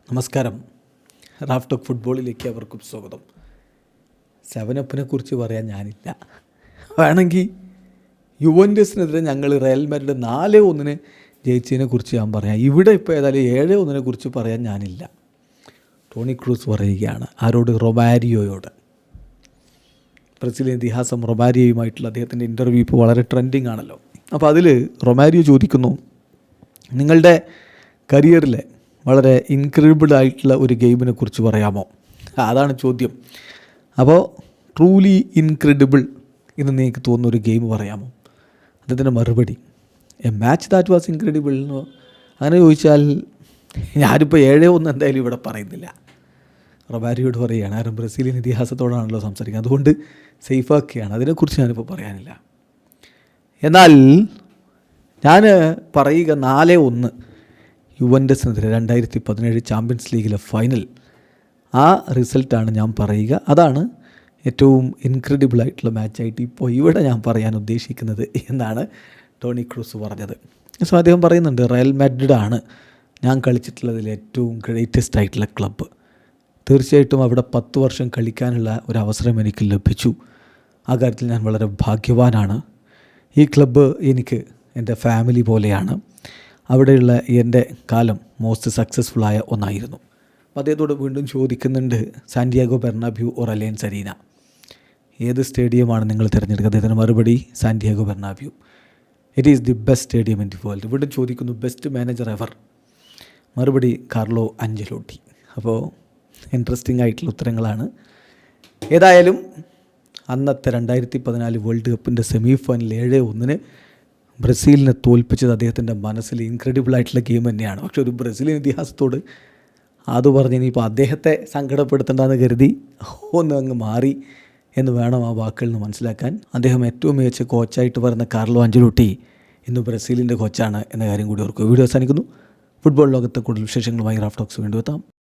നമസ്കാരം. Raf talk ഫുട്ബോളിലേക്ക് അവർക്കും സ്വാഗതം. 7-അപ്പിനെ കുറിച്ച് പറയാൻ ഞാനില്ല. വേണമെങ്കിൽ യുവൻറ്റസിനെതിരെ ഞങ്ങൾ റയൽ മാഡ്രിഡ് 4-1 ജയിച്ചതിനെ കുറിച്ച് ഞാൻ പറയാം. ഇവിടെ ഇപ്പോൾ ഏതായാലും 7-1 കുറിച്ച് പറയാൻ ഞാനില്ല. ടോണി ക്രൂസ് പറയുകയാണ് ആരോട്? റൊമാരിയോയോട്. ബ്രസീലിയൻ ഇതിഹാസം റൊമാരിയോയുമായിട്ടുള്ള അദ്ദേഹത്തിൻ്റെ ഇൻ്റർവ്യൂ ഇപ്പോൾ വളരെ ട്രെൻഡിങ് ആണല്ലോ. അപ്പോൾ അതിൽ റൊമാരിയോ ചോദിക്കുന്നു, നിങ്ങളുടെ കരിയറിലെ വളരെ ഇൻക്രെഡിബിൾ ആയിട്ടുള്ള ഒരു ഗെയിമിനെ കുറിച്ച് പറയാമോ? അതാണ് ചോദ്യം. അപ്പോൾ ട്രൂലി ഇൻക്രെഡിബിൾ എന്ന് നിങ്ങൾക്ക് തോന്നുന്ന ഒരു ഗെയിം പറയാമോ? അദ്ദേഹത്തിൻ്റെ മറുപടി, A match that was incredible എന്നോ അങ്ങനെ ചോദിച്ചാൽ ഞാനിപ്പോൾ 7-1 എന്തായാലും ഇവിടെ പറയുന്നില്ല. റൊമാരിയോട് പറയുകയാണ്, ആരും ബ്രസീലിയൻ ഇതിഹാസത്തോടാണല്ലോ സംസാരിക്കുന്നത്, അതുകൊണ്ട് സേഫാക്കുകയാണ്, അതിനെക്കുറിച്ച് ഞാനിപ്പോൾ പറയാനില്ല. എന്നാൽ ഞാൻ പറയുക 4-1 യുവൻറ്റസിനെതിരെ 2017 ചാമ്പ്യൻസ് ലീഗിലെ ഫൈനൽ, ആ റിസൾട്ടാണ് ഞാൻ പറയുക. അതാണ് ഏറ്റവും ഇൻക്രെഡിബിളായിട്ടുള്ള മാച്ചായിട്ട് ഇപ്പോൾ ഇവിടെ ഞാൻ പറയാൻ ഉദ്ദേശിക്കുന്നത് എന്നാണ് ടോണി ക്രൂസ് പറഞ്ഞത്. സോ അദ്ദേഹം പറയുന്നുണ്ട്, റയൽ മാഡ്രിഡാണ് ഞാൻ കളിച്ചിട്ടുള്ളതിൽ ഏറ്റവും ഗ്രേറ്റസ്റ്റ് ആയിട്ടുള്ള ക്ലബ്ബ്. തീർച്ചയായിട്ടും അവിടെ 10 വർഷം കളിക്കാനുള്ള ഒരു അവസരം എനിക്ക് ലഭിച്ചു. ആ കാര്യത്തിൽ ഞാൻ വളരെ ഭാഗ്യവാനാണ്. ഈ ക്ലബ്ബ് എനിക്ക് എൻ്റെ ഫാമിലി പോലെയാണ്. അവിടെയുള്ള എൻ്റെ കാലം മോസ്റ്റ് സക്സസ്ഫുള്ളായ ഒന്നായിരുന്നു. അപ്പോൾ അദ്ദേഹത്തോട് വീണ്ടും ചോദിക്കുന്നുണ്ട്, Santiago Bernabeu or Allianz Arena, ഏത് സ്റ്റേഡിയമാണ് നിങ്ങൾ തിരഞ്ഞെടുക്കുക? അദ്ദേഹത്തിൻ്റെ മറുപടി, Santiago Bernabeu. It is the best stadium in the world. വീണ്ടും ചോദിക്കുന്നു, ബെസ്റ്റ് മാനേജർ എവർ? മറുപടി, കാർലോ അഞ്ചലോട്ടി. അപ്പോൾ ഇൻട്രസ്റ്റിംഗ് ആയിട്ടുള്ള ഉത്തരങ്ങളാണ്. ഏതായാലും അന്നത്തെ 2014 വേൾഡ് കപ്പിൻ്റെ സെമി ഫൈനൽ 7-1 ബ്രസീലിനെ തോൽപ്പിച്ചത് അദ്ദേഹത്തിൻ്റെ മനസ്സിൽ ഇൻക്രെഡിബിളായിട്ടുള്ള ഗെയിം തന്നെയാണ്. പക്ഷെ ഒരു ബ്രസീലിയൻ ഇതിഹാസത്തോട് അത് പറഞ്ഞ് ഇനിയിപ്പോൾ അദ്ദേഹത്തെ സങ്കടപ്പെടുത്തേണ്ടെന്ന് കരുതി അങ്ങ് മാറി എന്ന് വേണം ആ വാക്കുകളിൽ നിന്ന് മനസ്സിലാക്കാൻ. അദ്ദേഹം ഏറ്റവും മികച്ച കോച്ചായിട്ട് പറയുന്ന കാർലോ അഞ്ചലോട്ടി ഇന്ന് ബ്രസീലിൻ്റെ കോച്ചാണ് എന്ന കാര്യം കൂടി ഓർക്കുക. വീഡിയോ അവസാനിക്കുന്നു. ഫുട്ബോൾ ലോകത്തെ കൂടുതൽ വിശേഷങ്ങളുമായി റാഫ് ടോക്സ് വീണ്ടും എത്താം.